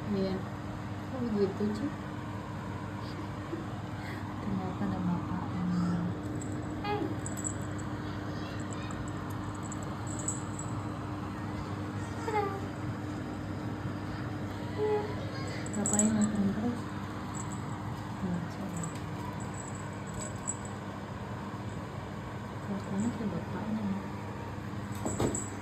Iya, kok begitu sih? Ternyata ada bapaknya. Hey, dadah. Iya. Bapaknya nonton terus. Baca ya. Kelakuannya kayak bapaknya.